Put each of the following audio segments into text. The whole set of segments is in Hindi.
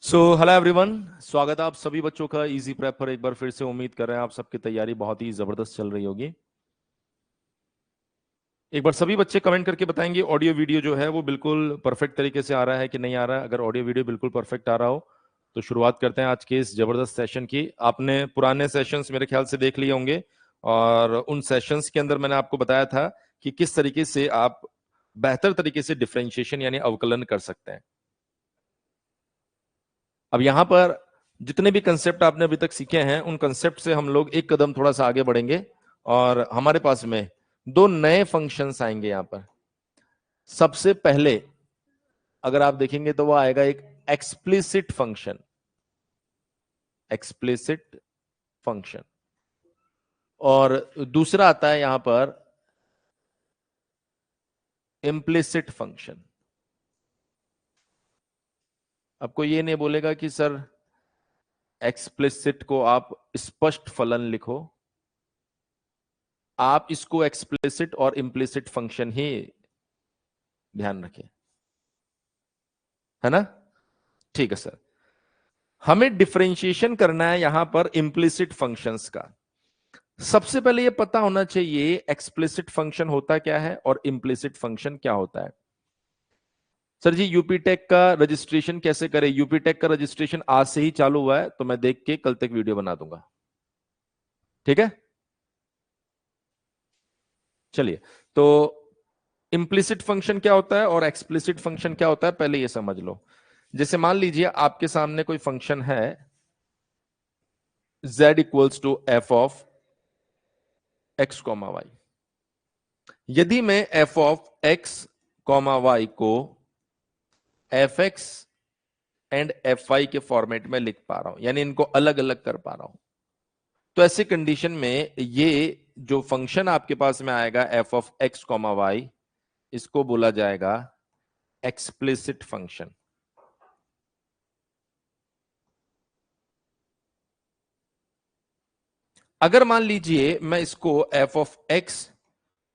हेलो एवरीवन, स्वागत है आप सभी बच्चों का इजी प्रेप पर। एक बार फिर से उम्मीद कर रहे हैं आप सबकी तैयारी बहुत ही जबरदस्त चल रही होगी। एक बार सभी बच्चे कमेंट करके बताएंगे ऑडियो वीडियो जो है वो बिल्कुल परफेक्ट तरीके से आ रहा है कि नहीं आ रहा है। अगर ऑडियो वीडियो बिल्कुल परफेक्ट आ रहा हो तो शुरुआत करते हैं आज के इस जबरदस्त सेशन की। आपने पुराने सेशंस मेरे ख्याल से देख लिए होंगे और उन सेशंस के अंदर मैंने आपको बताया था कि किस तरीके से आप बेहतर तरीके से डिफरेंशिएशन यानी अवकलन कर सकते हैं। अब यहां पर जितने भी कंसेप्ट आपने अभी तक सीखे हैं उन कंसेप्ट से हम लोग एक कदम थोड़ा सा आगे बढ़ेंगे और हमारे पास में दो नए फंक्शंस आएंगे यहां पर। सबसे पहले अगर आप देखेंगे तो वो आएगा एक एक्सप्लिसिट फंक्शन। एक्सप्लिसिट फंक्शन और दूसरा आता है यहां पर इम्प्लिसिट फंक्शन। आपको ये नहीं बोलेगा कि सर एक्सप्लिसिट को आप स्पष्ट फलन लिखो, आप इसको एक्सप्लिसिट और इम्प्लिसिट फंक्शन ही ध्यान रखें, है ना। ठीक है सर, हमें डिफरेंशिएशन करना है यहां पर इम्प्लिसिट फंक्शंस का। सबसे पहले ये पता होना चाहिए एक्सप्लिसिट फंक्शन होता क्या है और इम्प्लिसिट फंक्शन क्या होता है। सर जी यूपीटेक का रजिस्ट्रेशन कैसे करें? यूपीटेक का रजिस्ट्रेशन आज से ही चालू हुआ है तो मैं देख के कल तक वीडियो बना दूंगा, ठीक है। चलिए, तो इम्प्लिसिट फंक्शन क्या होता है और एक्सप्लिसिट फंक्शन क्या होता है पहले ये समझ लो। जैसे मान लीजिए आपके सामने कोई फंक्शन है z equals to F of x comma Y. यदि मैं F of x comma Y को F X and F Y के फॉर्मेट में लिख पा रहा हूं, यानी इनको अलग अलग कर पा रहा हूं, तो ऐसी कंडीशन में ये जो फंक्शन आपके पास में आएगा f of x comma y, इसको बोला जाएगा एक्सप्लिसिट फंक्शन। अगर मान लीजिए मैं इसको f of x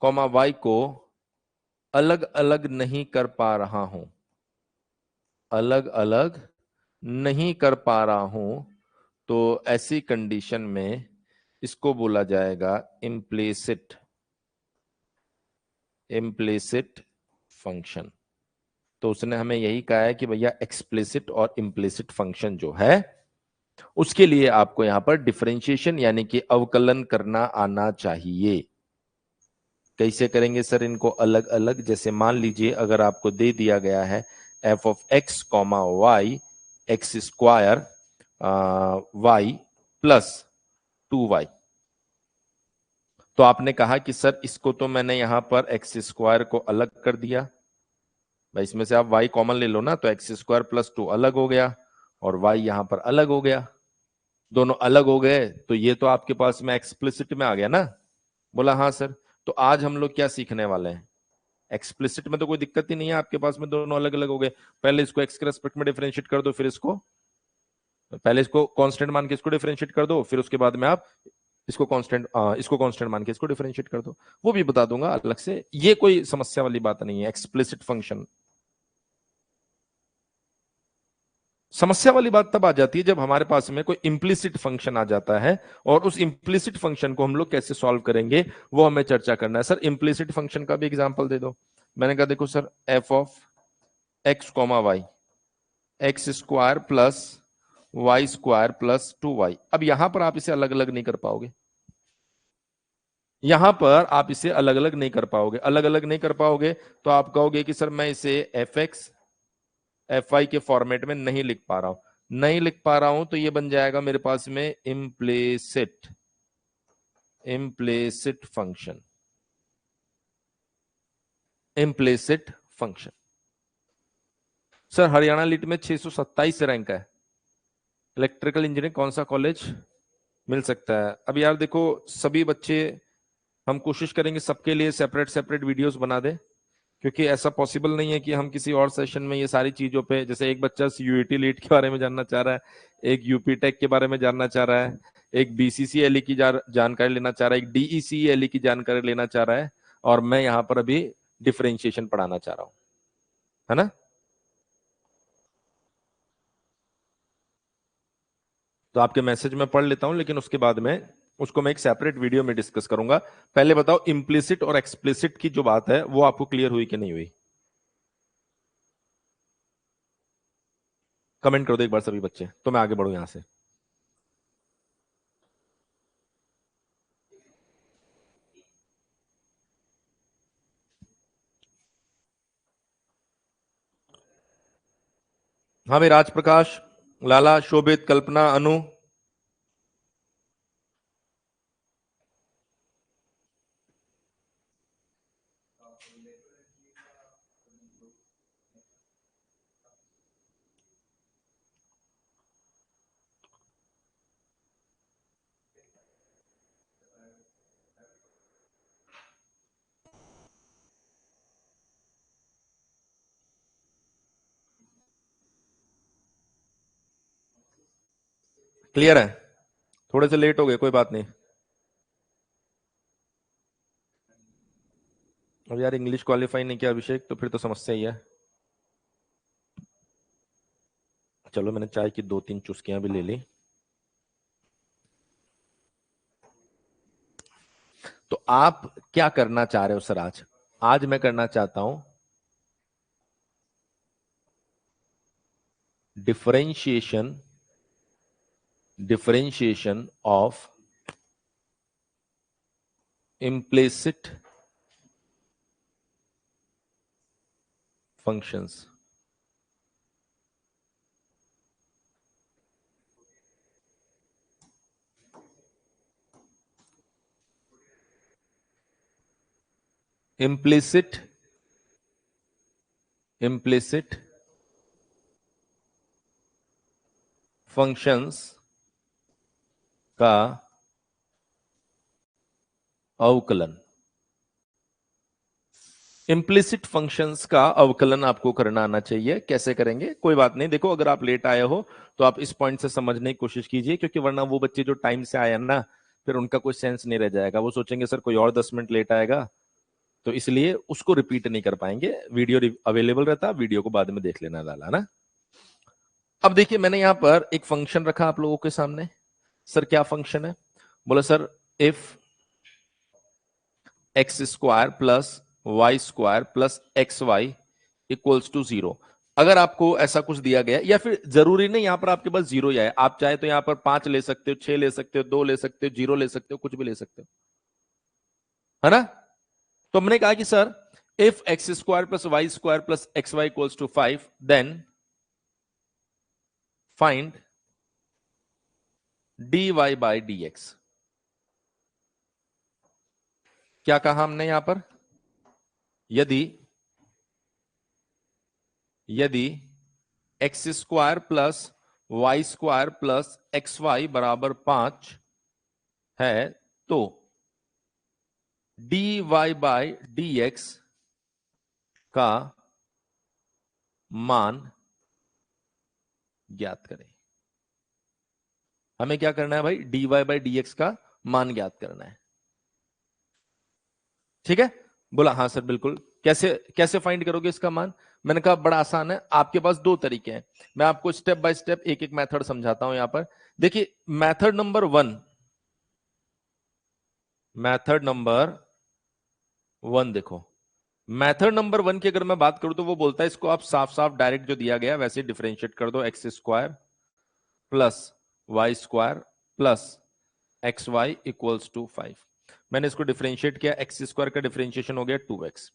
comma Y को अलग अलग नहीं कर पा रहा हूं, अलग अलग नहीं कर पा रहा हूं, तो ऐसी कंडीशन में इसको बोला जाएगा इम्प्लिसिट, इम्प्लिसिट फंक्शन। तो उसने हमें यही कहा है कि भैया एक्सप्लिसिट और इम्प्लिसिट फंक्शन जो है उसके लिए आपको यहां पर डिफरेंशिएशन यानी कि अवकलन करना आना चाहिए। कैसे करेंगे सर इनको अलग अलग? जैसे मान लीजिए अगर आपको दे दिया गया है f of x comma y x square y plus 2y, तो आपने कहा कि सर इसको तो मैंने यहां पर एक्स स्क्वायर को अलग कर दिया, भाई इसमें से आप y कॉमन ले लो ना, तो एक्स स्क्वायर प्लस 2 अलग हो गया और y यहां पर अलग हो गया। दोनों अलग हो गए तो ये तो आपके पास में एक्सप्लिसिट में आ गया ना। बोला हाँ सर। तो आज हम लोग क्या सीखने वाले हैं? एक्सप्लिसिट में तो कोई दिक्कत ही नहीं है, आपके पास में दोनों अलग अलग हो गए। पहले इसको एक्स के रेस्पेक्ट में डिफरेंशिएट कर दो, फिर इसको पहले इसको कांस्टेंट मान के इसको डिफरेंशिएट कर दो, फिर उसके बाद में आप इसको कांस्टेंट मान के इसको डिफरेंशिएट कर दो। वो भी बता दूंगा अलग से, ये कोई समस्या वाली बात नहीं है। एक्सप्लिसिट फंक्शन समस्या वाली बात तब आ जाती है जब हमारे पास में कोई इंप्लिसिट फंक्शन आ जाता है और उस इंप्लिसिट फंक्शन को हम लोग कैसे सॉल्व करेंगे वो हमें चर्चा करना है। सर इंप्लिसिट फंक्शन का भी एग्जांपल दे दो। मैंने कहा देखो sir f of x comma y x square plus Y square plus 2y। अब यहां पर आप इसे अलग अलग नहीं कर पाओगे, यहां पर आप इसे अलग अलग नहीं कर पाओगे। अलग अलग नहीं कर पाओगे तो आप कहोगे कि सर मैं इसे एफ एक्स एफ वाई के फॉर्मेट में नहीं लिख पा रहा हूं, नहीं लिख पा रहा हूं तो ये बन जाएगा मेरे पास में implicit, implicit function, implicit function. Sir Haryana LEET में 627 रैंक है, इलेक्ट्रिकल इंजीनियरिंग कौन सा कॉलेज मिल सकता है? अब यार देखो सभी बच्चे, हम कोशिश करेंगे सबके लिए सेपरेट सेपरेट वीडियोस बना दे, क्योंकि ऐसा पॉसिबल नहीं है कि हम किसी और सेशन में ये सारी चीजों पे, जैसे एक बच्चा यूईटी लीट के बारे में जानना चाह रहा है, एक यूपी टेक के बारे में जानना चाह रहा है, एक बीसीसीएलई की जानकारी लेना चाह रहा है, एक डीईसीएलई की जानकारी लेना चाह रहा है, और मैं यहां पर अभी डिफरेंशिएशन पढ़ाना चाह रहा हूं, है ना। तो आपके मैसेज में पढ़ लेता हूं, लेकिन उसके बाद में उसको मैं एक सेपरेट वीडियो में डिस्कस करूंगा। पहले बताओ इम्प्लिसिट और एक्सप्लिसिट की जो बात है वो आपको क्लियर हुई कि नहीं हुई? कमेंट कर दो एक बार सभी बच्चे, तो मैं आगे बढ़ू यहां से। हाँ भाई, राज प्रकाश, लाला, शोभित, कल्पना, अनु। क्लियर है? थोड़े से लेट हो गए, कोई बात नहीं। अब यार इंग्लिश क्वालिफाई नहीं किया अभिषेक, तो फिर तो समस्या ही है। चलो, मैंने चाय की 2-3 चुस्कियां भी ले ली। तो आप क्या करना चाह रहे हो सर आज? आज मैं करना चाहता हूं differentiation of implicit functions। implicit functions का अवकलन। इम्प्लिसिट फंक्शंस का अवकलन आपको करना आना चाहिए। कैसे करेंगे? कोई बात नहीं, देखो अगर आप लेट आए हो तो आप इस पॉइंट से समझने की कोशिश कीजिए, क्योंकि वरना वो बच्चे जो टाइम से आए हैं ना, फिर उनका कोई सेंस नहीं रह जाएगा। वो सोचेंगे सर कोई और 10 मिनट लेट आएगा, तो इसलिए उसको रिपीट नहीं कर पाएंगे। वीडियो अवेलेबल रहता, वीडियो को बाद में देख लेना डाला ना। अब देखिए, मैंने यहां पर एक फंक्शन रखा आप लोगों के सामने। सर क्या फंक्शन है? बोला sir if x square plus Y square plus x y equals to 0। अगर आपको ऐसा कुछ दिया गया, या फिर जरूरी नहीं यहां पर आपके पास 0 ही आए, आप चाहे तो यहां पर 5 ले सकते हो, 6 ले सकते हो, 2 ले सकते हो, 0 ले सकते हो, कुछ भी ले सकते हो, है ना? तो हमने कहा कि sir if x square plus Y square plus x y equals to 5, then find dy by dx। क्या कहा हमने यहां पर? यदि यदि x square plus Y square plus x Y बराबर 5 है, तो dy बाई dx का मान ज्ञात करें। हमें क्या करना है भाई? dy बाई dx का मान ज्ञात करना है। ठीक है? बोला हाँ सर बिल्कुल। कैसे कैसे फाइंड करोगे इसका मान? मैंने कहा बड़ा आसान है, आपके पास दो तरीके हैं। मैं आपको स्टेप बाय स्टेप एक एक मेथड समझाता हूं। यहां पर देखिए, मेथड नंबर 1 देखो। मेथड नंबर 1 की अगर मैं बात करूं तो वो बोलता है इसको आप साफ साफ डायरेक्ट जो दिया गया वैसे डिफरेंशिएट कर दो। X square plus Y square plus x y equals to 5। मैंने इसको डिफरेंशिएट किया, एक्स स्क्वायर का डिफरेंशिएशन हो गया 2x।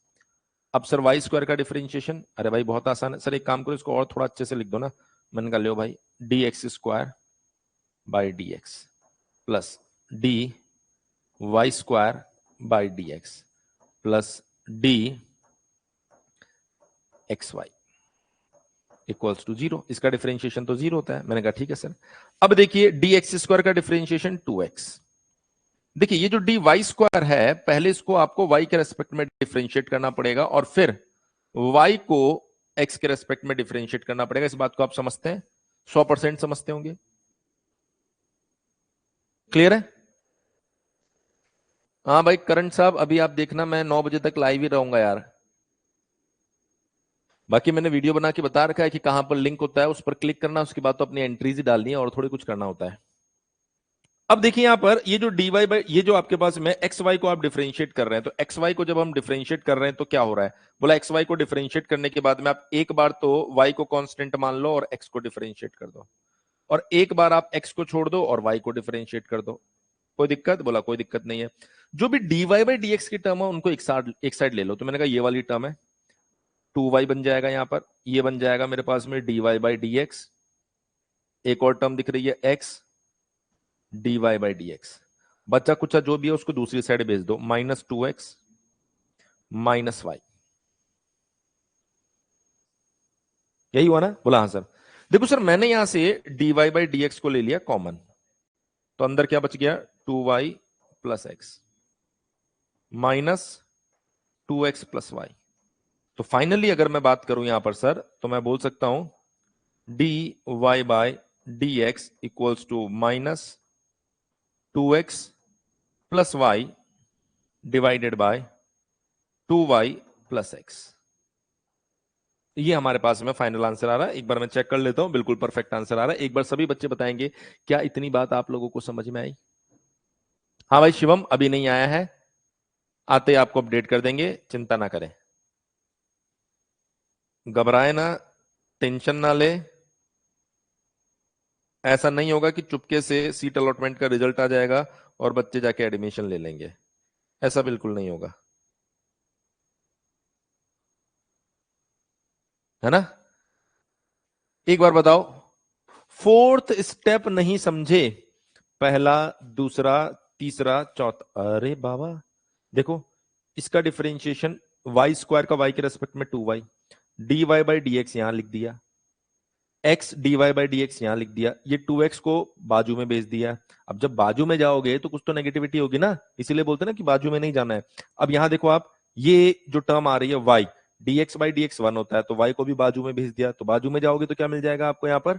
अब सर वाई स्क्वायर का डिफरेंशिएशन, अरे भाई बहुत आसान है सर, एक काम करो इसको और थोड़ा अच्छे से लिख दो ना। मैंने कहा लो भाई, d x square by d x plus d y square by d x plus d x y equals to 0। इसका डिफरेंशिएशन तो 0 होता है। मैंने कहा ठीक है सर। अब देखिए, डी एक्स स्क्वायर का डिफरेंशिएशन 2x। देखिए ये जो डी वाई स्क्वायर है, पहले इसको आपको y के रेस्पेक्ट में डिफरेंशिएट करना पड़ेगा और फिर y को x के रेस्पेक्ट में डिफरेंशिएट करना पड़ेगा। इस बात को आप समझते हैं? 100% समझते होंगे। क्लियर है? हाँ भाई करण साहब, अभी आप देखना मैं 9 बजे तक लाइव ही रहूंगा यार। बाकी मैंने वीडियो बना के बता रखा है कि कहां पर लिंक होता है, उस पर क्लिक करना, उसके बाद तो अपनी एंट्रीज ही डालनी है और थोड़ी कुछ करना होता है। अब देखिए यहां पर ये जो dy बाई, ये जो आपके पास में एक्स वाई को आप डिफरेंशिएट कर रहे हैं, तो एक्स वाई को जब हम डिफरेंशिएट कर रहे हैं तो क्या हो रहा है, बोला एक्स वाई को डिफरेंशिएट करने के बाद में आप एक बार तो y को कांस्टेंट मान लो और x को डिफरेंशिएट कर दो, और एक बार आप x को छोड़ दो और y को डिफरेंशिएट कर दो। कोई दिक्कत? बोला कोई दिक्कत नहीं है। जो भी dy बाई dx की टर्म है उनको एक साइड ले लो। तो मैंने कहा ये वाली टर्म है 2y बन जाएगा, यहां पर ये बन जाएगा मेरे पास में dy बाई dx, एक और टर्म दिख रही है x dy बाई dx, बच्चा कुछ जो भी है उसको दूसरी साइड भेज दो, -2x माइनस वाई। यही हुआ ना? बोला हाँ सर। देखो सर मैंने यहां से dy बाई dx को ले लिया कॉमन, तो अंदर क्या बच गया 2y plus x minus 2x plus y. तो फाइनली अगर मैं बात करूं यहां पर सर, तो मैं बोल सकता हूं dy by dx equals to -2x plus y divided by 2y plus x. ये हमारे पास में फाइनल आंसर आ रहा है। एक बार मैं चेक कर लेता हूं, बिल्कुल परफेक्ट आंसर आ रहा है। एक बार सभी बच्चे बताएंगे क्या इतनी बात आप लोगों को समझ में आई? हाँ भाई शिवम अभी नहीं आया है, आते आपको अपडेट कर देंगे, चिंता ना करें, घबराए ना, टेंशन ना ले। ऐसा नहीं होगा कि चुपके से सीट अलॉटमेंट का रिजल्ट आ जाएगा और बच्चे जाके एडमिशन ले लेंगे, ऐसा बिल्कुल नहीं होगा, है ना? एक बार बताओ, फोर्थ स्टेप नहीं समझे? पहला, दूसरा, तीसरा, चौथा, अरे बाबा देखो इसका डिफरेंशिएशन वाई स्क्वायर का वाई के रेस्पेक्ट में 2y, dy बाई dx यहां लिख दिया, x dy बाई dx यहां लिख दिया, ये 2x को बाजू में भेज दिया। अब जब बाजू में जाओगे तो कुछ तो नेगेटिविटी होगी ना, इसीलिए बोलते हैं ना कि बाजू में नहीं जाना है। अब यहां देखो आप, ये जो टर्म आ रही है y dx बाई dx 1 होता है, तो y को भी बाजू में भेज दिया, तो बाजू में जाओगे तो क्या मिल जाएगा आपको यहां पर?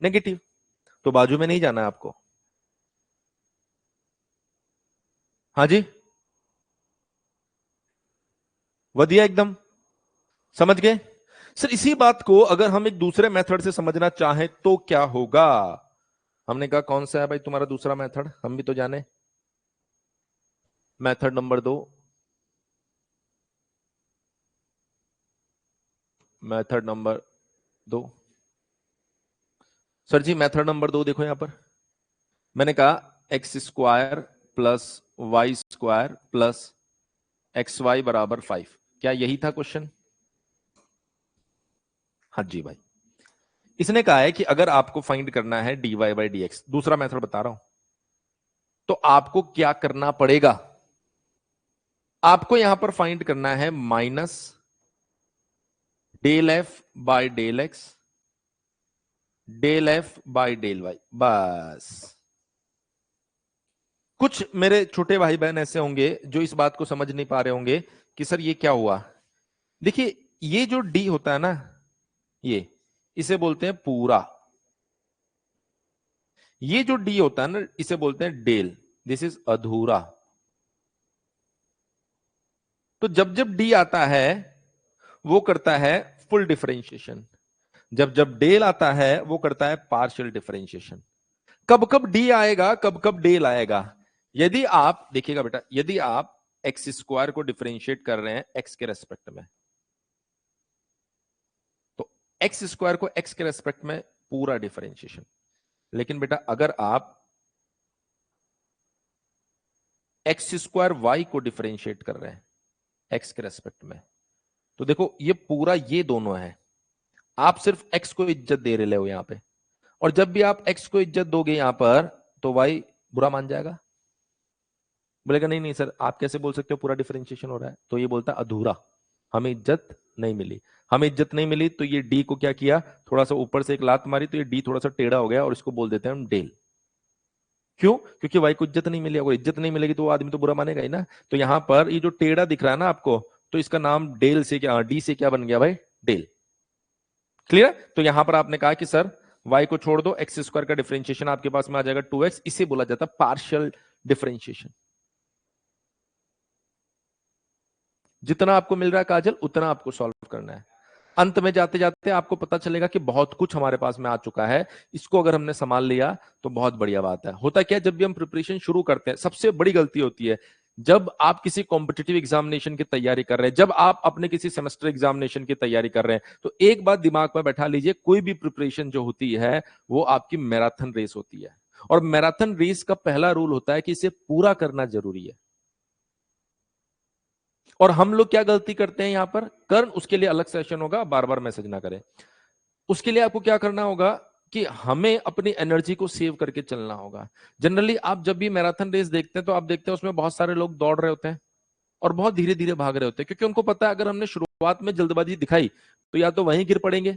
नेगेटिव। तो बाजू में नहीं जाना है आपको। हाँ जी, वधिया एकदम, समझ गए? सर इसी बात को अगर हम एक दूसरे मेथड से समझना चाहें तो क्या होगा? हमने कहा कौन सा है भाई तुम्हारा दूसरा मेथड, हम भी तो जाने। Method number 2, method number 2। Sir ji method number 2 देखो यहां पर, मैंने कहा X square plus Y square plus x Y बराबर 5। क्या यही था क्वेश्चन? हाँ जी भाई। इसने कहा है कि अगर आपको फाइंड करना है dy बाई dx, दूसरा मेथड बता रहा हूं, तो आपको क्या करना पड़ेगा? आपको यहां पर फाइंड करना है minus del f by del x del f by del y, बस। कुछ मेरे छोटे भाई बहन ऐसे होंगे जो इस बात को समझ नहीं पा रहे होंगे कि सर ये क्या हुआ। देखिए ये जो डी होता है ना, ये इसे बोलते हैं पूरा, ये जो डी होता है ना इसे बोलते हैं डेल, दिस इज अधूरा। तो जब जब डी आता है वो करता है फुल डिफरेंशिएशन, जब जब डेल आता है वो करता है पार्शियल डिफरेंशिएशन। कब कब डी आएगा, कब कब डेल आएगा? यदि आप देखिएगा बेटा, यदि आप एक्स स्क्वायर को डिफरेंशिएट कर रहे हैं एक्स के रेस्पेक्ट में, तो एक्स स्क्वायर को एक्स के रेस्पेक्ट में पूरा डिफरेंशिएशन। लेकिन बेटा अगर आप एक्स स्क्वायर वाई को डिफरेंशिएट कर रहे हैं एक्स के रेस्पेक्ट में, तो देखो ये पूरा, ये दोनों है, आप सिर्फ एक्स को इज्जत दे रहे हो यहां पे, और जब भी आप एक्स को इज्जत दोगे यहां पर तो वाई बुरा मान जाएगा, बोलेगा नहीं नहीं सर आप कैसे बोल सकते हो पूरा डिफरेंशिएशन हो रहा है, तो ये बोलता है अधूरा, हमें इज्जत नहीं मिली। हमें इज्जत नहीं मिली तो ये डी को क्या किया, थोड़ा सा ऊपर से एक लात मारी, तो ये डी थोड़ा सा टेढ़ा हो गया और इसको बोल देते हैं हम डेल। क्यों? क्योंकि वाई को इज्जत नहीं मिली, अगर इज्जत नहीं मिलेगी तो वो आदमी तो बुरा मानेगा ही ना। तो यहां पर ये जो टेढ़ा दिख रहा है ना आपको, तो इसका नाम डेल से क्या, डी से क्या बन गया भाई, डेल। क्लियर? तो यहां पर आपने कहा कि सर y को छोड़ दो, एक्स स्क्वायर का डिफरेंशिएशन आपके पास में आ जाएगा 2x, इसे बोला जाता है पार्शियल डिफरेंशिएशन। जितना आपको मिल रहा है काजल उतना आपको सॉल्व करना है। अंत में जाते जाते आपको पता चलेगा कि बहुत कुछ हमारे पास में आ चुका है, इसको अगर हमने संभाल लिया तो बहुत बढ़िया बात है। होता क्या है, जब भी हम प्रिपरेशन शुरू करते हैं, सबसे बड़ी गलती होती है जब आप किसी कॉम्पिटिटिव एग्जामिनेशन की तैयारी कर रहे हैं, जब आप अपने किसी सेमेस्टर एग्जामिनेशन की तैयारी कर रहे हैं, तो एक बात दिमाग में बैठा लीजिए, कोई भी प्रिपरेशन जो होती है वो आपकी मैराथन रेस होती है, और मैराथन रेस का पहला रूल होता है कि इसे पूरा करना जरूरी है। और हम लोग क्या गलती करते हैं यहां पर, कर्ण उसके लिए अलग सेशन होगा, बार बार मैसेज ना करें। उसके लिए आपको क्या करना होगा कि हमें अपनी एनर्जी को सेव करके चलना होगा। जनरली आप जब भी मैराथन रेस देखते हैं तो आप देखते हैं उसमें बहुत सारे लोग दौड़ रहे होते हैं और बहुत धीरे धीरे भाग रहे होते हैं, क्योंकि उनको पता है अगर हमने शुरुआत में जल्दबाजी दिखाई तो या तो वहीं गिर पड़ेंगे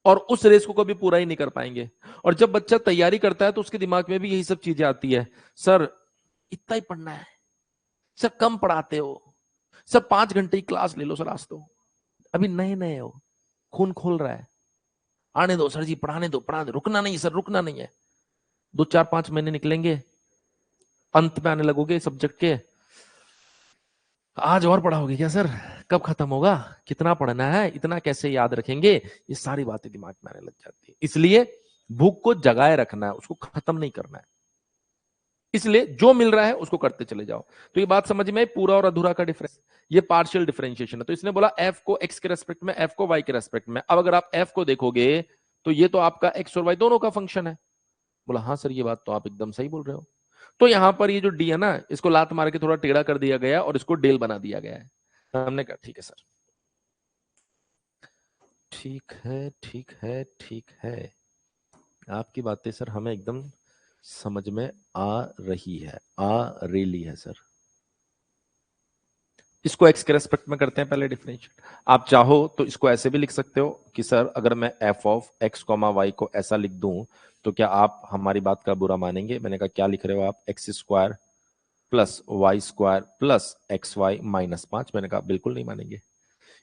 और उस रेस को कभी पूरा ही नहीं कर पाएंगे। और जब बच्चा तैयारी करता है तो उसके दिमाग में भी यही सब चीजें आती है, सर इतना ही पढ़ना है, सर कम पढ़ाते हो, सर 5 घंटे की क्लास ले लो सर, आज तो अभी नए नए हो, खून खोल रहा है, आने दो सर जी, पढ़ाने दो पढ़ाने दो, रुकना नहीं सर, रुकना नहीं है। 2 4 5 महीने निकलेंगे, अंत में आने लगोगे सब्जेक्ट के, आज और पढ़ाओगे क्या सर, कब खत्म होगा, कितना पढ़ना है, इतना कैसे याद रखेंगे, ये सारी बातें दिमाग में आने लग जाती है। इसलिए भूख को जगाए रखना है, उसको खत्म नहीं करना है। इसलिए जो मिल रहा है उसको करते चले जाओ। तो ये बात समझ में, पूरा और अधूरा का डिफरेंस, ये पार्शियल डिफरेंशिएशन है। तो इसने बोला एफ को एक्स के रेस्पेक्ट में, एफ को वाई के रेस्पेक्ट में। अब अगर आप एफ को देखोगे तो ये तो आपका एक्स और वाई दोनों का फंक्शन है। बोला हाँ सर, ये बात तो आप एकदम सही बोल रहे हो। तो यहां पर ये जो डी है ना, इसको लात मार के थोड़ा टेढ़ा कर दिया गया और इसको डेल बना दिया गया है। हमने कहा ठीक है सर, ठीक है ठीक है ठीक है, आपकी बातें सर हमें एकदम समझ में आ रही है, आ रेली है सर। इसको एक्स के रेस्पेक्ट में करते हैं पहले डिफरेंशिएट। आप चाहो तो इसको ऐसे भी लिख सकते हो कि सर अगर मैं F of x comma Y को ऐसा लिख दूं तो क्या आप हमारी बात का बुरा मानेंगे। मैंने कहा क्या लिख रहे हो आप, x square plus Y square plus x y minus 5। मैंने कहा बिल्कुल नहीं मानेंगे।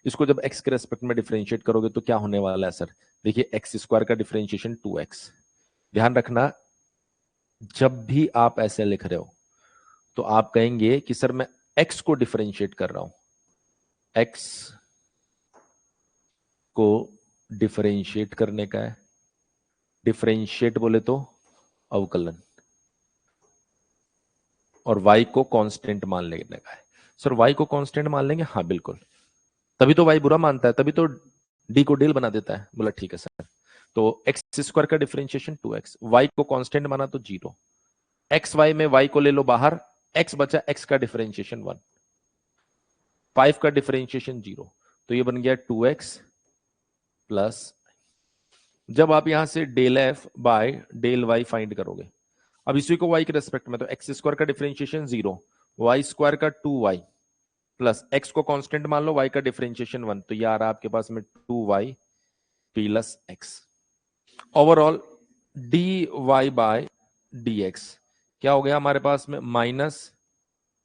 इसको जब एक्स के रेस्पेक्ट में डिफरेंशिएट करोगे तो क्या होने वाला है सर, देखिए एक्स स्क्वायर का डिफरेंशिएशन 2x। ध्यान रखना, जब भी आप ऐसे लिख रहे हो तो आप कहेंगे कि सर मैं x को डिफरेंशिएट कर रहा हूं, x को डिफरेंशिएट करने का है। डिफरेंशिएट बोले तो अवकलन, और y को कांस्टेंट मान लेने का है। सर y को कांस्टेंट मान लेंगे, हाँ बिल्कुल, तभी तो y बुरा मानता है, तभी तो d को डेल बना देता है। बोला ठीक है सर, तो एक्स स्क्वायर का डिफरेंशिएशन 2x, y को कांस्टेंट माना तो 0, एक्स वाई में y को ले लो बाहर, x बचा, x का डिफरेंशिएशन 1, 5 का डिफरेंशिएशन 0, तो ये बन गया 2x प्लस, जब आप यहां से del f by del y find करोगे, अब इसी को y के रेस्पेक्ट में, तो एक्स स्क्वायर का डिफरेंशिएशन 0, वाई स्क्वायर का 2y प्लस x को कांस्टेंट मान लो, y का डिफरेंशिएशन 1, तो ये आ रहा है आपके पास में 2y plus x। Overall dy by dx क्या हो गया हमारे पास में, minus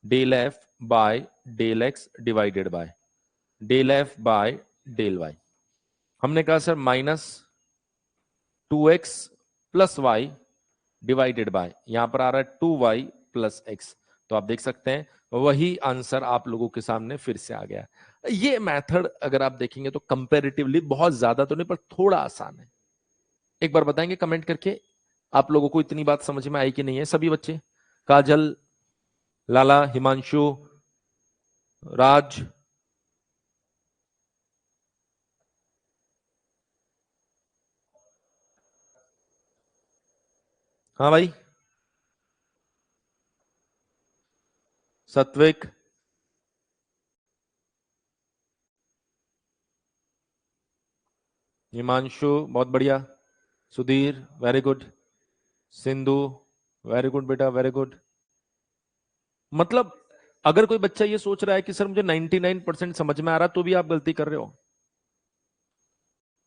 del f by del x divided by del f by del y. हमने कहा sir minus 2x plus y divided by, यहां पर आ रहा है 2y प्लस एक्स। तो आप देख सकते हैं वही आंसर आप लोगों के सामने फिर से आ गया। ये मेथड अगर आप देखेंगे तो कंपैरेटिवली बहुत ज्यादा तो नहीं पर थोड़ा आसान है। एक बार बताएंगे कमेंट करके आप लोगों को इतनी बात समझ में आई कि नहीं है सभी बच्चे, काजल, लाला, हिमांशु, राज। हाँ भाई, सत्विक, हिमांशु बहुत बढ़िया, Sudhir very good, Sindhu very good बेटा वेरी गुड। मतलब अगर कोई बच्चा ये सोच रहा है कि सर मुझे 99% समझ में आ रहा, तो भी आप गलती कर रहे हो।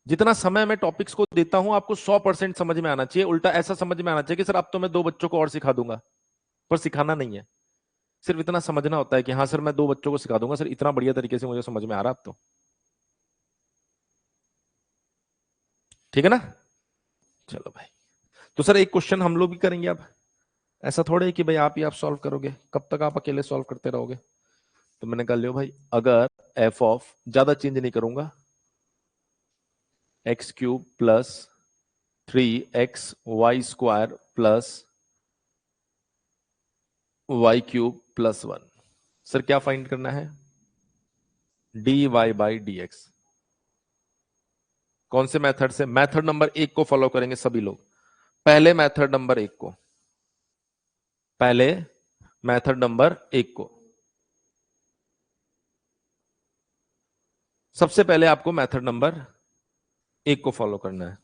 जितना समय मैं टॉपिक्स को देता हूं आपको 100% समझ में आना चाहिए। उल्टा ऐसा समझ में आना चाहिए कि सर अब तो मैं 2 बच्चों को और सिखा दूंगा, पर सिखाना नहीं है, सिर्फ इतना समझना होता है कि हाँ सर मैं 2 बच्चों को सिखा दूंगा, सर इतना बढ़िया तरीके से मुझे समझ में आ रहा अब तो। ठीक है ना, चलो भाई। तो सर एक क्वेश्चन हम लोग भी करेंगे अब, ऐसा थोड़े है कि भाई आप ही आप सॉल्व करोगे, कब तक आप अकेले सॉल्व करते रहोगे। तो मैंने कहा लो भाई, अगर एफ ऑफ, ज्यादा चेंज नहीं करूंगा, x cube plus 3xy² plus y cube plus 1, sir क्या फाइंड करना है? D y by d x. कौन से मेथड से? मेथड नंबर 1 को फॉलो करेंगे सभी लोग। पहले मेथड नंबर 1 को, पहले मेथड नंबर 1 को, सबसे पहले आपको मेथड नंबर 1 को फॉलो करना है।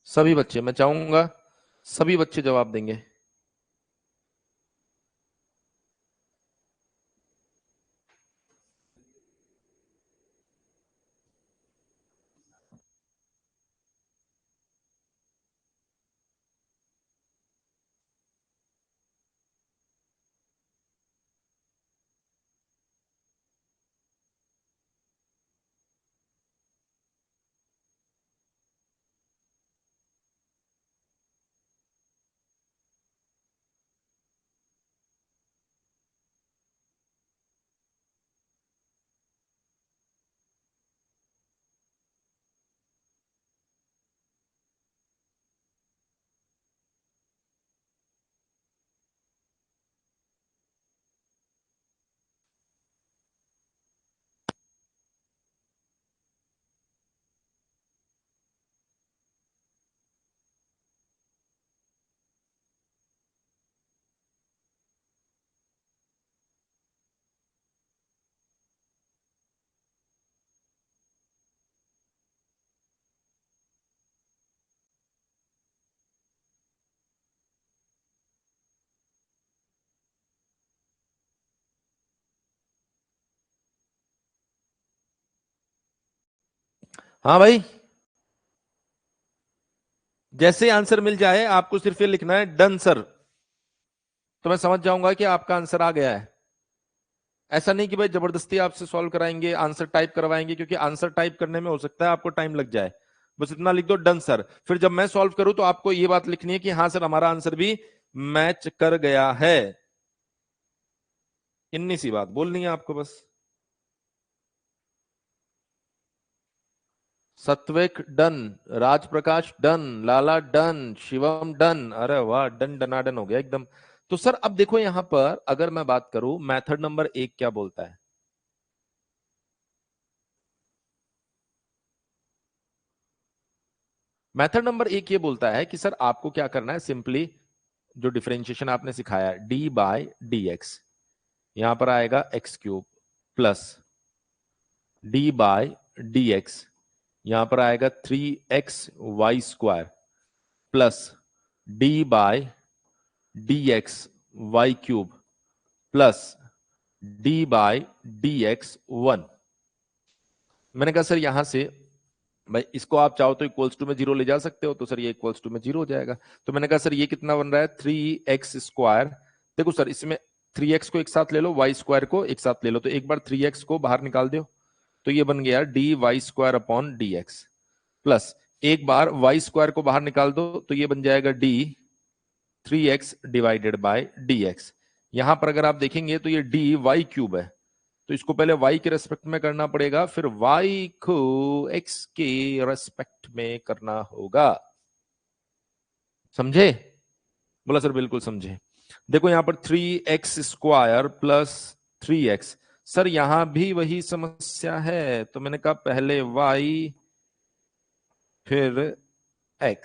सभी बच्चे, मैं चाहूंगा सभी बच्चे जवाब देंगे। हाँ भाई, जैसे आंसर मिल जाए आपको सिर्फ ये लिखना है डन सर, तो मैं समझ जाऊंगा कि आपका आंसर आ गया है। ऐसा नहीं कि भाई जबरदस्ती आपसे सॉल्व कराएंगे, आंसर टाइप करवाएंगे, क्योंकि आंसर टाइप करने में हो सकता है आपको टाइम लग जाए। बस इतना लिख दो डन सर, फिर जब मैं सॉल्व करूं तो आपको ये बात लिखनी है कि हाँ सर हमारा आंसर भी मैच कर गया है। इतनी सी बात बोलनी है आपको बस। सत्विक डन, राज प्रकाश डन, लाला डन, शिवम डन, अरे वाह, डन डनाडन हो गया एकदम। तो सर अब देखो यहां पर अगर मैं बात करूं, मेथड नंबर 1 क्या बोलता है? मेथड नंबर 1 ये बोलता है कि सर आपको क्या करना है, सिंपली जो डिफरेंशिएशन आपने सिखाया डी बाय डी एक्स, यहां पर आएगा x cube plus d by d x, यहां पर आएगा 3xy² plus d by d x y cube plus d by d x 1। मैंने कहा सर यहां से भाई इसको आप चाहो तो इक्वल्स टू में जीरो ले जा सकते हो, तो सर ये इक्वल्स टू में जीरो हो जाएगा। तो मैंने कहा सर ये कितना बन रहा है, 3x²। देखो सर इसमें 3x को एक साथ ले लो, y² को एक साथ ले लो, तो एक बार 3x को बाहर निकाल दो, तो ये बन गया dy² अपॉन dx, प्लस एक बार y² को बाहर निकाल दो तो ये बन जाएगा d 3x divided by dx। यहां पर अगर आप देखेंगे तो ये dy क्यूब है, तो इसको पहले y के रेस्पेक्ट में करना पड़ेगा, फिर y को x के रेस्पेक्ट में करना होगा। समझे? बोला सर बिल्कुल समझे। देखो यहां पर 3x² प्लस 3x, सर यहां भी वही समस्या है, तो मैंने कहा पहले y फिर x।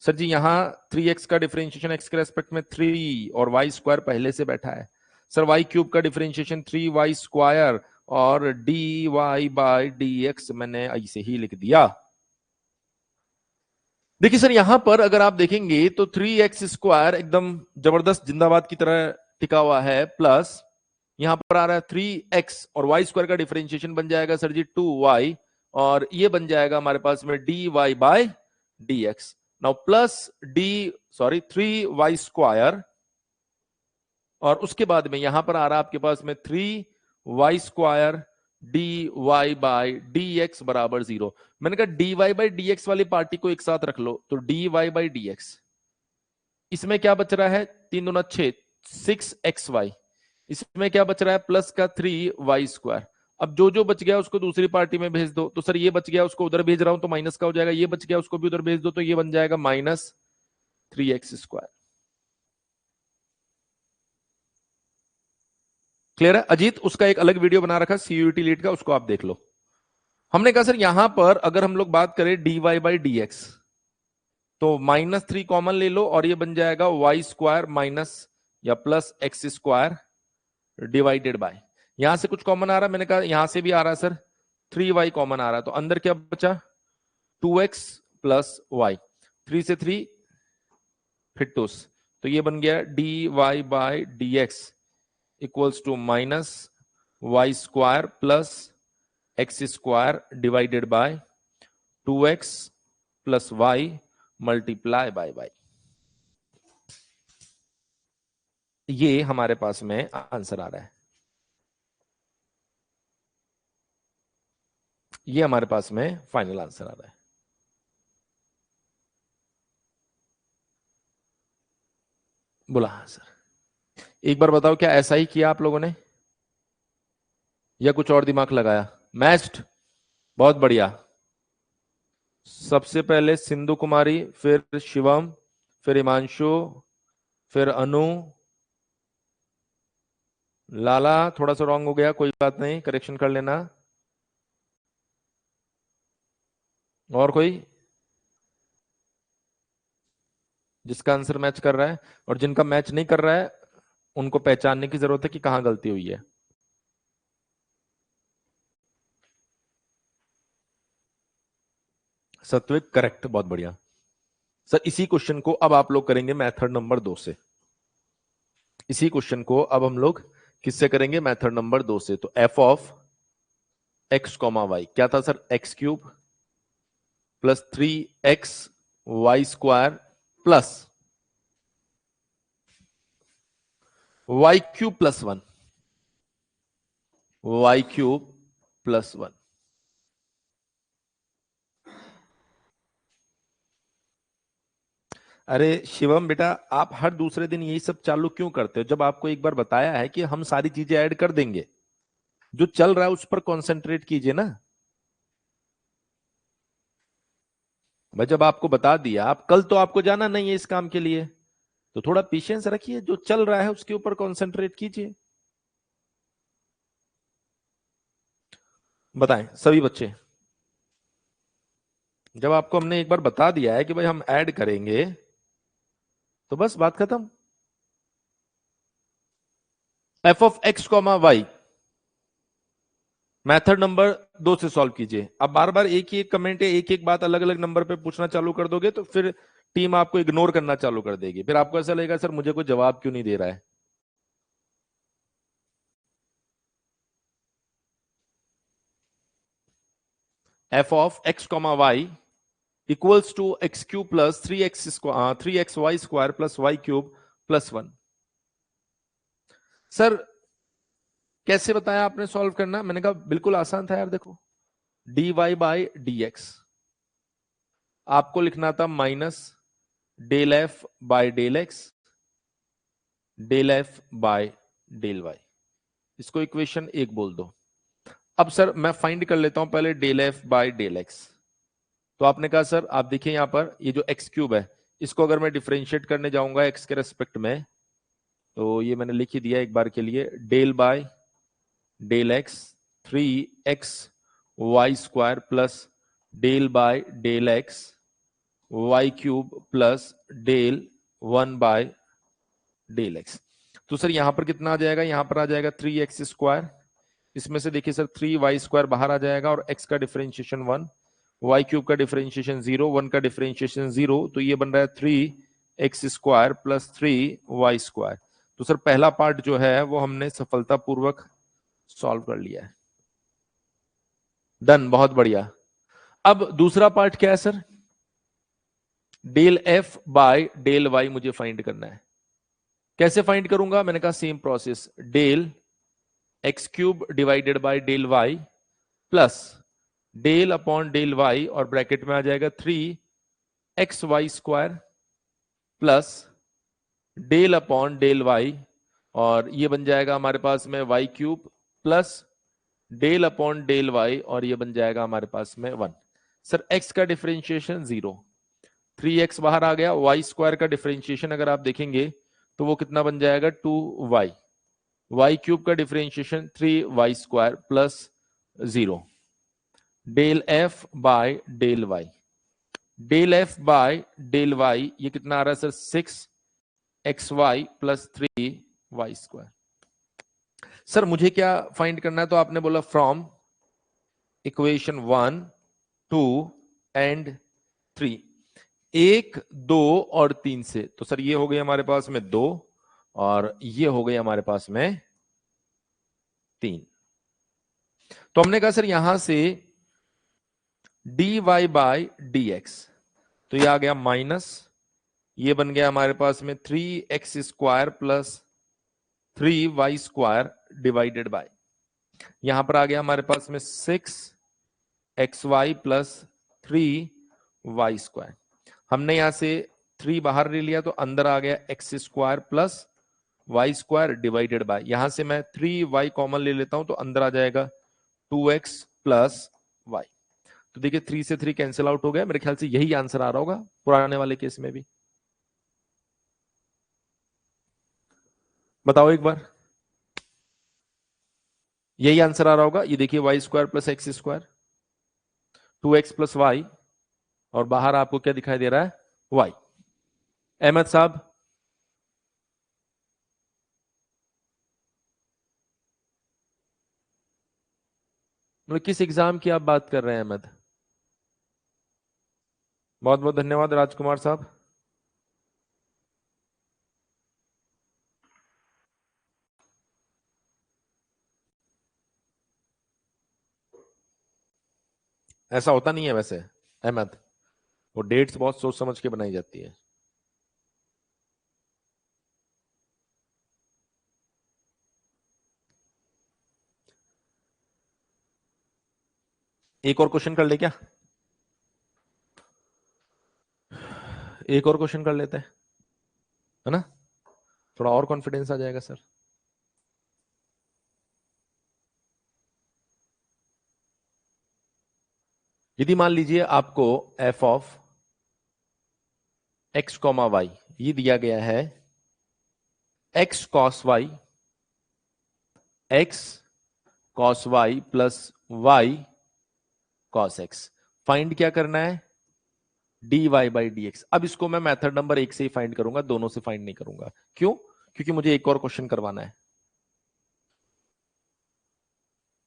सर जी यहां 3x का डिफरेंशिएशन x के रेस्पेक्ट में 3 और y² पहले से बैठा है। सर y क्यूब का डिफरेंशिएशन 3y² और dy बाय dx मैंने ऐसे ही लिख दिया। देखिए सर यहां पर अगर आप देखेंगे तो 3x² एकदम जबरदस्त जिंदाबाद की तरह टिका हुआ है, प्लस यहां पर आ रहा है 3x और y² का डिफरेंशिएशन बन जाएगा सर जी 2y, और ये बन जाएगा हमारे पास में dy by dx. Now plus 3y² और उसके बाद में यहां पर आ रहा है आपके पास में 3y² dy बाई dx बराबर 0। मैंने कहा dy बाई dx वाली पार्टी को एक साथ रख लो, तो dy बाई dx, इसमें क्या बच रहा है, 3 दूना 6, 6xy, इसमें क्या बच रहा है प्लस का 3y²। अब जो जो बच गया उसको दूसरी पार्टी में भेज दो, तो सर ये बच गया उसको उधर भेज रहा हूं तो माइनस का हो जाएगा, ये बच गया उसको भी उधर भेज दो तो ये बन जाएगा -3x²। क्लियर है अजीत? उसका एक अलग वीडियो बना रखा CUET लीड का, उसको आप देख लो। हमने कहा सर यहां पर अगर हम लोग बात करें dy बाई dx, तो -3 कॉमन ले लो और ये बन जाएगा y² माइनस या प्लस x² डिवाइडेड बाय, यहां से कुछ कॉमन आ रहा है, मैंने कहा यहां से भी आ रहा है सर, 3y कॉमन आ रहा है, तो अंदर क्या बचा 2x प्लस y, 3 से 3 फिटूस, तो ये बन गया dy by dx equals to -y² plus x² divided by 2x plus y multiply by y। ये हमारे पास में आंसर आ रहा है, ये हमारे पास में फाइनल आंसर आ रहा है। बोला हाँ सर। एक बार बताओ क्या ऐसा ही किया आप लोगों ने या कुछ और दिमाग लगाया? मैच्ड, बहुत बढ़िया। सबसे पहले सिंधु कुमारी, फिर शिवम, फिर हिमांशु, फिर अनु, लाला थोड़ा सा रॉन्ग हो गया, कोई बात नहीं, करेक्शन कर लेना। और कोई जिसका आंसर मैच कर रहा है? और जिनका मैच नहीं कर रहा है उनको पहचानने की जरूरत है कि कहां गलती हुई है। सत्विक करेक्ट, बहुत बढ़िया सर। इसी क्वेश्चन को अब आप लोग करेंगे मेथड नंबर 2 से, इसी क्वेश्चन को अब हम लोग किससे करेंगे, मेथड नंबर 2 से। तो f of x comma y क्या था sir, x³ plus 3xy² plus y³ plus 1, y³ plus 1। अरे शिवम बेटा, आप हर दूसरे दिन यही सब चालू क्यों करते हो, जब आपको एक बार बताया है कि हम सारी चीजें ऐड कर देंगे, जो चल रहा है उस पर कंसंट्रेट कीजिए ना भाई। जब आपको बता दिया, आप कल तो आपको जाना नहीं है इस काम के लिए, तो थोड़ा पेशेंस रखिए, जो चल रहा है उसके ऊपर कंसंट्रेट कीजिए। बताएं सभी बच्चे, जब आपको हमने एक बार बता दिया है कि भाई हम ऐड करेंगे तो बस बात खत्म। f of x comma y method number 2 से सॉल्व कीजिए। अब बार बार एक ही एक कमेंट या एक एक बात अलग अलग नंबर पे पूछना चालू कर दोगे तो फिर टीम आपको इग्नोर करना चालू कर देगी, फिर आपको ऐसा लगेगा सर मुझे कोई जवाब क्यों नहीं दे रहा है। f of x comma y equals to x³ plus 3xy² plus y³ plus 1। Sir कैसे बताया आपने सॉल्व करना? मैंने कहा बिल्कुल आसान था यार, देखो dy बाई dx आपको लिखना था minus del f by del x del f by del y, इसको इक्वेशन 1 बोल दो। अब सर मैं फाइंड कर लेता हूं पहले del f by del x. तो आपने कहा सर आप देखिए यहां पर ये जो x³ है इसको अगर मैं डिफरेंशिएट करने जाऊंगा x के रेस्पेक्ट में, तो ये मैंने लिख ही दिया एक बार के लिए, del by del x 3xy² plus del by del x y³ plus del 1 by del x. तो सर यहां पर कितना आ जाएगा, यहां पर आ जाएगा 3x², इसमें से देखिए सर 3y² बाहर आ जाएगा और x का डिफरेंशिएशन 1, y³ का डिफरेंशिएशन 0, 1 का डिफरेंशिएशन 0, तो ये बन रहा है 3x² प्लस 3y²। तो सर पहला पार्ट जो है वो हमने सफलतापूर्वक सॉल्व कर लिया है। डन, बहुत बढ़िया। अब दूसरा पार्ट क्या है sir? Del f by del y मुझे फाइंड करना है। कैसे फाइंड करूंगा? मैंने कहा same process, del x cube divided by del y plus del upon del y और ब्रैकेट में आ जाएगा 3xy² plus del upon del y और ये बन जाएगा हमारे पास में y cube plus del upon del y और ये बन जाएगा हमारे पास में 1। सर x का डिफरेंशिएशन 0, 3x बाहर आ गया। y² का डिफरेंशिएशन अगर आप देखेंगे तो वो कितना बन जाएगा 2y, वाई क्यूब का differentiation 3y² plus 0, del f by del y, del f by del y ये कितना आ रहा है sir 6xy plus 3y²। Sir मुझे क्या फाइंड करना है? तो आपने बोला फ्रॉम इक्वेशन 1 2 एंड 3, 1 2 और 3 से। तो सर ये हो गई हमारे पास में 2 और ये हो गई हमारे पास में 3। तो हमने कहा सर यहां से dy बाय dx, तो ये आ गया माइनस, ये बन गया हमारे पास में 3x² plus 3y² divided by, यहां पर आ गया हमारे पास में 6xy प्लस 3y²। हमने यहां से 3 बाहर ले लिया तो अंदर आ गया x² plus y² divided by, यहां से मैं 3y कॉमन ले लेता हूं तो अंदर आ जाएगा 2x प्लस y। तो देखिए 3 से 3 कैंसिल आउट हो गया। मेरे ख्याल से यही आंसर आ रहा होगा पुराने वाले केस में भी। बताओ एक बार, यही आंसर आ रहा होगा। ये देखिए y² plus x², 2x plus y और बाहर आपको क्या दिखाई दे रहा है? y। अहमद साहब, मतलब किस एग्जाम की आप बात कर रहे हैं अहमद? बहुत बहुत धन्यवाद राजकुमार साहब। ऐसा होता नहीं है वैसे अहमद, वो डेट्स बहुत सोच समझ के बनाई जाती है। एक और क्वेश्चन कर ले क्या? एक और क्वेश्चन कर लेते हैं, है ना? थोड़ा और कॉन्फिडेंस आ जाएगा सर। यदि मान लीजिए आपको f of x comma y ये दिया गया है, x cos y, x cos y plus y cos x, find क्या करना है? D y by d x. अब इसको मैं मेथड नंबर 1 से ही फाइंड करूंगा, दोनों से फाइंड नहीं करूंगा। क्यों? क्योंकि मुझे एक और क्वेश्चन करवाना है।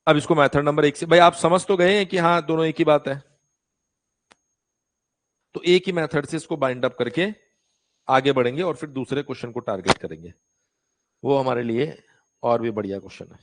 अब इसको मेथड नंबर 1 से, भाई आप समझ तो गए हैं कि हाँ दोनों एक ही बात है, तो एक ही मेथड से इसको बाइंड अप करके आगे बढ़ेंगे और फिर दूसरे क्वेश्चन को टारगेट करेंगे, वो हमारे लिए और भी बढ़िया क्वेश्चन है।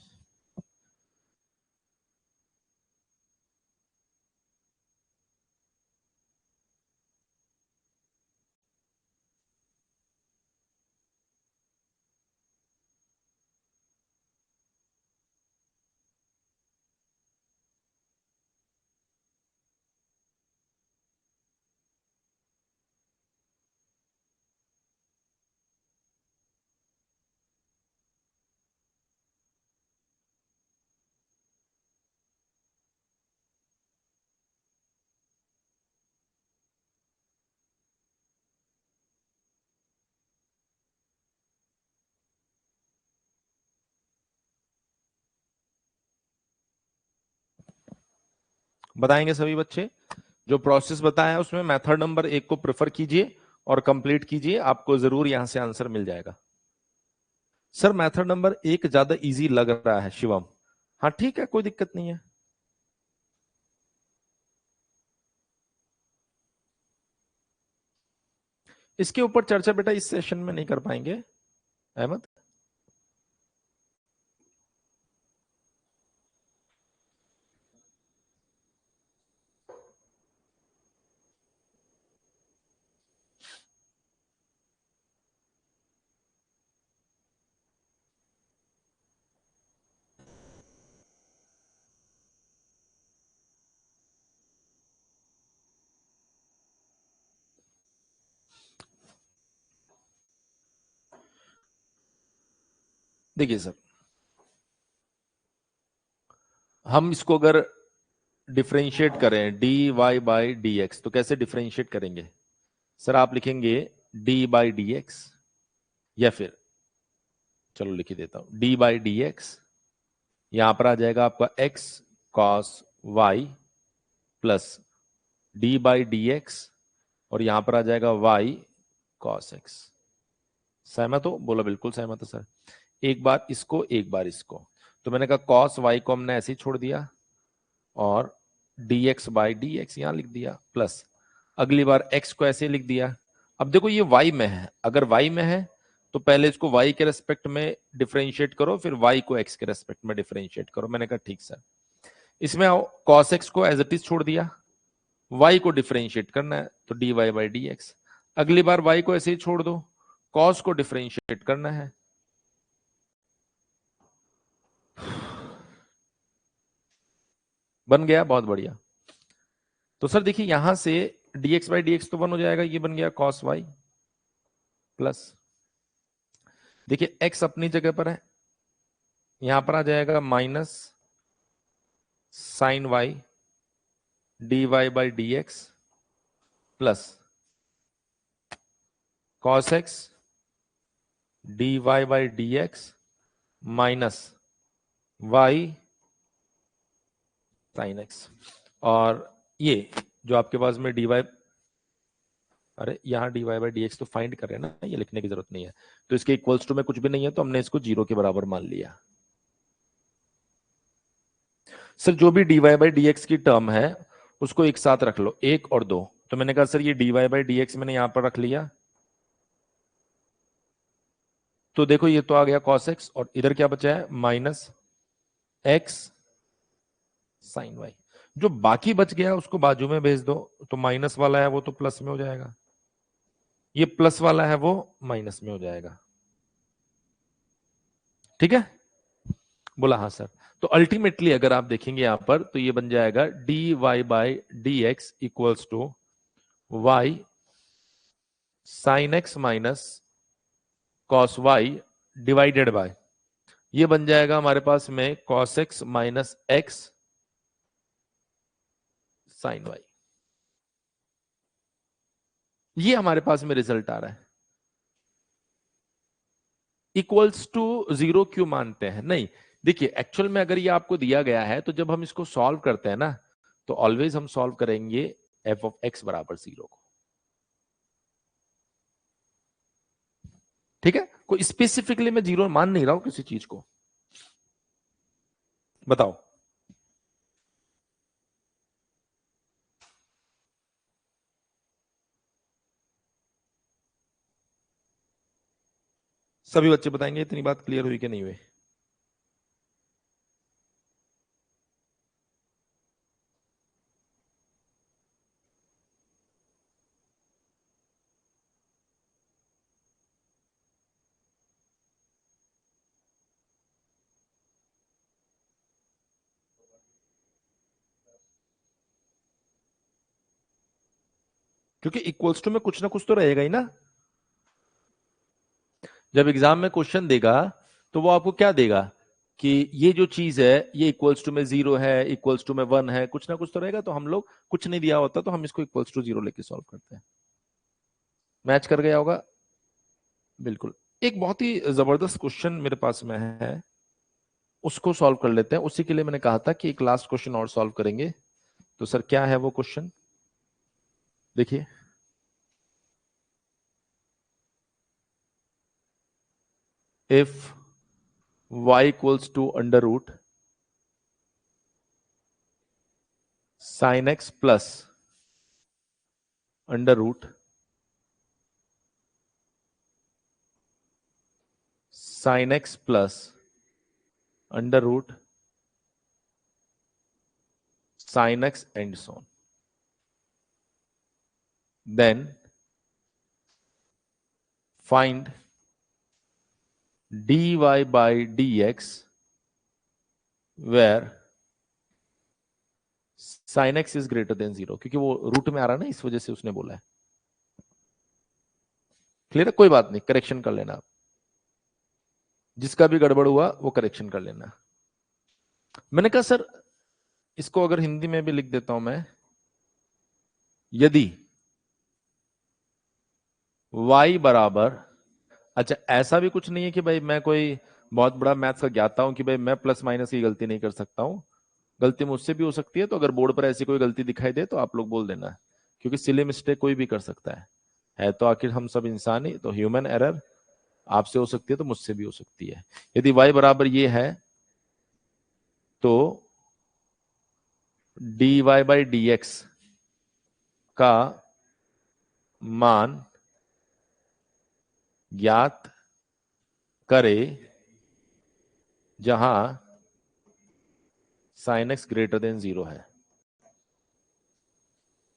बताएंगे सभी बच्चे? जो प्रोसेस बताया उसमें मेथड नंबर 1 को प्रेफर कीजिए और कंप्लीट कीजिए, आपको जरूर यहां से आंसर मिल जाएगा। सर मेथड नंबर 1 ज्यादा इजी लग रहा है शिवम। हाँ ठीक है, कोई दिक्कत नहीं है। इसके ऊपर चर्चा बेटा इस सेशन में नहीं कर पाएंगे अहमद। देखिए सर, हम इसको अगर डिफरेंशिएट करें d y by d x तो कैसे डिफरेंशिएट करेंगे? सर आप लिखेंगे डी बाई डी एक्स, या फिर चलो लिख ही देता हूं डी बाई डी एक्स, यहां पर आ जाएगा आपका x cos y plus d by d x, और यहां पर आ जाएगा वाई कॉस एक्स। सहमत हो? बोला बिल्कुल सहमत है सर। एक बार इसको एक बार इसको, तो मैंने कहा कॉस वाई को हमने ऐसे ही छोड़ दिया और D x by d x यहां लिख दिया, प्लस अगली बार एक्स को ऐसे लिख दिया। अब देखो ये वाई में है, अगर वाई में है तो पहले इसको वाई के रेस्पेक्ट में डिफरेंशिएट करो, फिर वाई को एक्स के रेस्पेक्ट में डिफरेंशिएट करो। मैंने कहा ठीक सर। इसमें आओ, कॉस एक्स को एज इट इज छोड़ दिया, वाई को डिफरेंशिएट करना है तो d y by d x. अगली बार वाई को ऐसे ही छोड़ दो, कॉस को डिफरेंशिएट करना है, बन गया, बहुत बढ़िया। तो सर देखिए यहां से dx बाई डी एक्स तो 1 हो जाएगा, ये बन गया cos y प्लस, देखिए x अपनी जगह पर है, यहां पर आ जाएगा minus sine y d y by d x plus cos x d y by d x minus y sine x. और ये जो आपके पास में डी वाई, अरे यहाँ d y by d x तो फाइंड कर रहे हैं ना, ये लिखने की जरूरत नहीं है, तो इसके इक्वल्स टू में कुछ भी नहीं है तो हमने इसको 0 के बराबर मान लिया। सर जो भी d y by d x की टर्म है उसको एक साथ रख लो, 1 और 2। तो मैंने कहा सर ये d y by d x मैंने यहां पर रख लिया, तो देखो ये तो आ गया cos x, और इधर क्या बचा है माइनस एक्स साइन वाई। जो बाकी बच गया उसको बाजू में भेज दो, तो माइनस वाला है वो तो प्लस में हो जाएगा, ये प्लस वाला है वो माइनस में हो जाएगा। ठीक है? बोला हाँ सर। तो अल्टीमेटली अगर आप देखेंगे यहां पर तो ये बन जाएगा d y by d x equals to y sine x minus cos y divided by, ये बन जाएगा हमारे पास में cos x minus x sine y. ये हमारे पास में रिजल्ट आ रहा है। इक्वल्स टू 0 क्यों मानते हैं? नहीं, देखिए एक्चुअल में अगर ये आपको दिया गया है तो जब हम इसको सॉल्व करते हैं ना तो ऑलवेज हम सॉल्व करेंगे एफ ऑफ एक्स बराबर 0 को। ठीक है? कोई स्पेसिफिकली मैं 0 मान नहीं रहा हूं किसी चीज को। बताओ। सभी बच्चे बताएंगे इतनी बात क्लियर हुई कि नहीं हुई? क्योंकि इक्वल्स टू में कुछ ना कुछ तो रहेगा ही ना। जब एग्जाम में क्वेश्चन देगा तो वो आपको क्या देगा कि ये जो चीज है ये इक्वल्स टू में 0 है, इक्वल्स टू में 1 है, कुछ ना कुछ तो रहेगा। तो हम लोग कुछ नहीं दिया होता तो हम इसको इक्वल्स टू 0 लेके सॉल्व करते हैं। मैच कर गया होगा? बिल्कुल। एक बहुत ही जबरदस्त क्वेश्चन मेरे पास में है, उसको सॉल्व कर लेते हैं। उसी के लिए मैंने कहा था कि एक लास्ट क्वेश्चन और सॉल्व करेंगे। तो सर क्या है वो क्वेश्चन? देखिए if y equals to under root sine x plus under root sine x plus under root sin x and so on, then find dy by dx where sin x is greater than 0, क्योंकि वो रूट में आ रहा है ना, इस वजह से उसने बोला है। क्लियर है? कोई बात नहीं, करेक्शन कर लेना आप। जिसका भी गड़बड़ हुआ वो करेक्शन कर लेना। मैंने कहा सर इसको अगर हिंदी में भी लिख देता हूं मैं, यदि y बराबर, अच्छा ऐसा भी कुछ नहीं है कि भाई मैं कोई बहुत बड़ा मैथ्स का ज्ञाता हूं कि भाई मैं प्लस माइनस की गलती नहीं कर सकता हूं, गलती मुझसे भी हो सकती है। तो अगर बोर्ड पर ऐसी कोई गलती दिखाई दे तो आप लोग बोल देना, क्योंकि सिली मिस्टेक कोई भी कर सकता है तो आखिर हम सब इंसान ही, तो ह्यूमन एरर आपसे हो सकती है तो मुझसे भी हो सकती है। यदि y बराबर ये है तो dy बाई dx का मान ज्ञात करे जहां साइन एक्स ग्रेटर देन 0 है,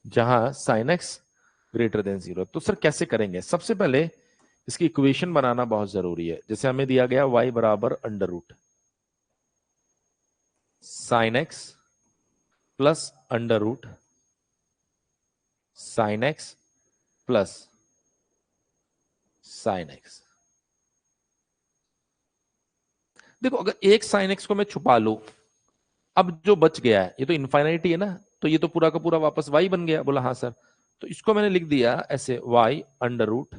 जहां साइन एक्स ग्रेटर देन 0। तो सर कैसे करेंगे? सबसे पहले इसकी इक्वेशन बनाना बहुत जरूरी है। जैसे हमें दिया गया y बराबर under root sine x plus under root sine x plus sine x. देखो अगर एक साइन एक्स को मैं छुपा लूं, अब जो बच गया है ये तो इनफाइनाइट ही है ना, तो ये तो पूरा का पूरा वापस y बन गया। बोला हाँ सर, तो इसको मैंने लिख दिया ऐसे y under root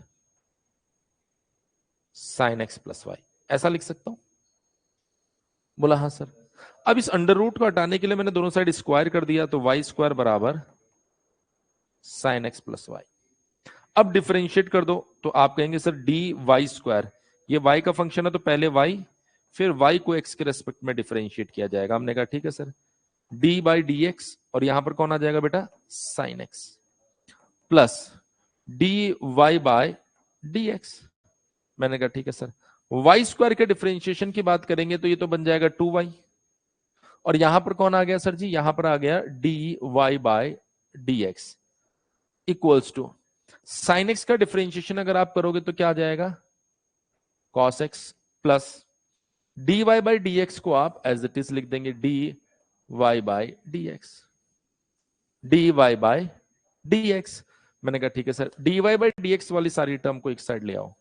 sine x plus y, ऐसा लिख सकता हूं। बोला हाँ सर। अब इस अंडर रूट को हटाने के लिए मैंने दोनों साइड स्क्वायर कर दिया, तो वाई स्क्वायर बराबर साइन एक्स प्लस वाई। अब डिफरेंशिएट कर दो तो आप कहेंगे सर डी वाई स्क्वायर, ये y का फंक्शन है तो पहले y फिर y को x के रेस्पेक्ट में डिफरेंशिएट किया जाएगा। हमने कहा ठीक है sir, d by d x और यहां पर कौन आ जाएगा बेटा sine x plus d y by d x. मैंने कहा ठीक है सर, वाई स्क्वायर के डिफरेंशिएशन की बात करेंगे तो ये तो बन जाएगा 2y, और यहां पर कौन आ गया सर जी, यहां पर आ गया d y by d x equals to sine x का डिफरेंशिएशन अगर आप करोगे तो क्या आ जाएगा cos x plus d y by d x को आप एज इट इज लिख देंगे d y by d x, d y by d x. मैंने कहा ठीक है sir, d y by d x वाली सारी टर्म को एक साइड ले आओ,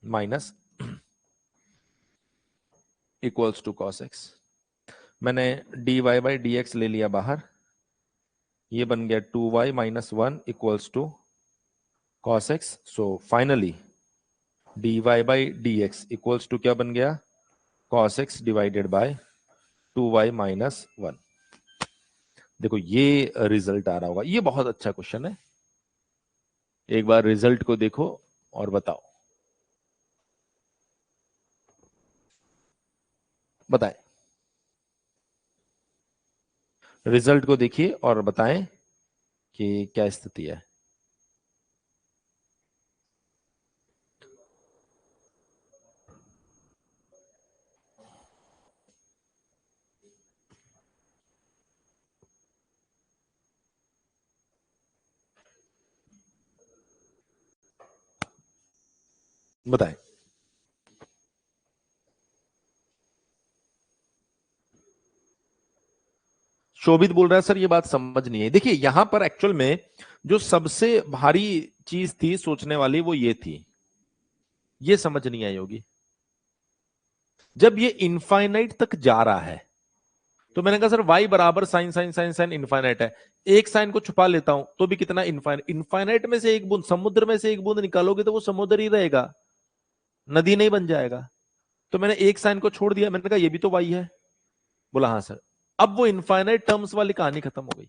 minus equals to cos x. मैंने d y by d x ले लिया बाहर, ये बन गया 2y minus 1 equals to cos x. So finally d y by d x equals to क्या बन गया cos x divided by 2y minus 1। देखो ये रिजल्ट आ रहा होगा, ये बहुत अच्छा क्वेश्चन है, एक बार रिजल्ट को देखो और बताओ, बताएं रिजल्ट को देखिए और बताएं कि क्या स्थिति है। बताएं। शोभित बोल रहा है सर ये बात समझ नहीं है। देखिए यहां पर एक्चुअल में जो सबसे भारी चीज थी सोचने वाली वो ये थी, ये समझ नहीं आई होगी। जब ये इनफाइनाइट तक जा रहा है तो मैंने कहा सर y बराबर sine sine sine sine infinite है, एक साइन को छुपा लेता हूं तो भी कितना इनफाइनाइट, इनफाइनाइट में से एक बूंद, समुद्र में से एक बूंद निकालोगे तो वो समुद्र ही रहेगा, नदी नहीं बन जाएगा। तो मैंने एक साइन को छोड़ दिया, मैंने कहा ये भी तो y है। बोला हाँ सर। अब वो इनफाइनाइट टर्म्स वाली कहानी खत्म हो गई।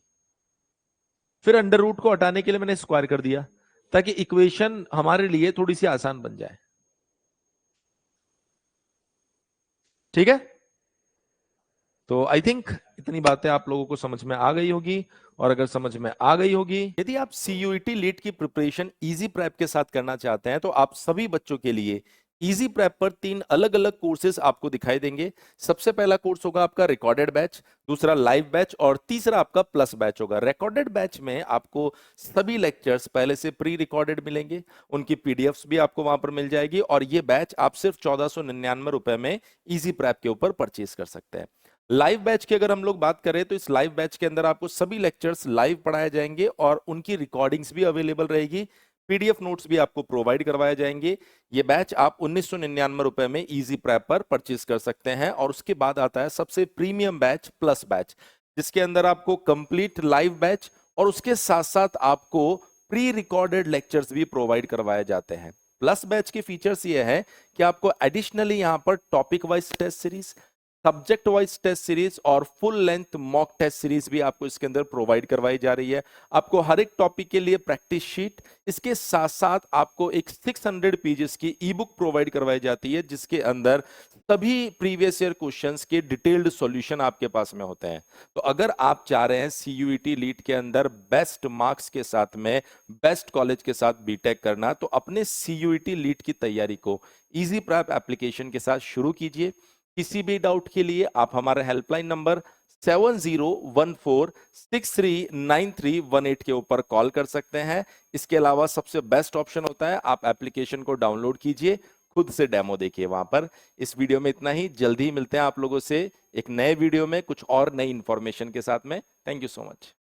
फिर अंडर रूट को हटाने के लिए मैंने स्क्वायर कर दिया ताकि इक्वेशन हमारे लिए थोड़ी सी आसान बन जाए। ठीक है, तो आई थिंक इतनी बातें आप लोगों को समझ में आ गई होगी, और अगर समझ में आ गई होगी, यदि आप सीयूईटी लीट की प्रिपरेशन इजी प्रेप के साथ करना चाहते हैं तो आप सभी बच्चों के लिए इजी प्रेप पर 3 अलग अलग कोर्सेज आपको दिखाई देंगे। सबसे पहला कोर्स होगा आपका रिकॉर्डेड बैच, दूसरा लाइव बैच और तीसरा आपका प्लस बैच होगा। रिकॉर्डेड बैच में आपको सभी लेक्चर्स पहले से प्री रिकॉर्डेड मिलेंगे, उनकी पीडीएफ्स भी आपको वहां पर मिल जाएगी, और ये बैच आप सिर्फ 1499 रुपए में इजी प्रेप के ऊपर परचेज कर सकते हैं। लाइव बैच की अगर हम लोग बात करें तो इस लाइव बैच के अंदर आपको सभी लेक्चर्स लाइव पढ़ाए जाएंगे और उनकी रिकॉर्डिंग्स भी अवेलेबल रहेगी। पीडीएफ नोट्स भी आपको प्रोवाइड करवाए जाएंगे। ये बैच आप 1999 रुपए में इजी प्रेप पर परचेज कर सकते हैं। और उसके बाद आता है सबसे प्रीमियम बैच, प्लस बैच, जिसके अंदर आपको कंप्लीट लाइव बैच और उसके साथ साथ आपको प्री रिकॉर्डेड लेक्चर्स भी प्रोवाइड करवाए जाते हैं। प्लस बैच के फीचर्स ये है कि आपको एडिशनली यहां पर topic wise test series, subject wise test series और full length mock test series भी आपको इसके अंदर प्रोवाइड करवाई जा रही है। आपको हर एक टॉपिक के लिए प्रैक्टिस शीट, इसके साथ साथ आपको एक 600 पेजेस की ई बुक प्रोवाइड करवाई जाती है, जिसके अंदर सभी प्रीवियस ईयर क्वेश्चंस के डिटेल्ड सॉल्यूशन आपके पास में होते हैं। तो अगर आप चाह रहे हैं सीयूईटी लीट के अंदर बेस्ट मार्क्स के साथ में बेस्ट कॉलेज के साथ बीटेक करना, तो अपने सीयूईटी लीट की तैयारी को इजी प्रेप एप्लीकेशन के साथ शुरू कीजिए। किसी भी डाउट के लिए आप हमारा हेल्पलाइन नंबर 7014639318 के ऊपर कॉल कर सकते हैं। इसके अलावा सबसे बेस्ट ऑप्शन होता है आप एप्लीकेशन को डाउनलोड कीजिए, खुद से डेमो देखिए वहां पर। इस वीडियो में इतना ही, जल्दी ही मिलते हैं आप लोगों से एक नए वीडियो में कुछ और नई इंफॉर्मेशन के साथ में। Thank you so much.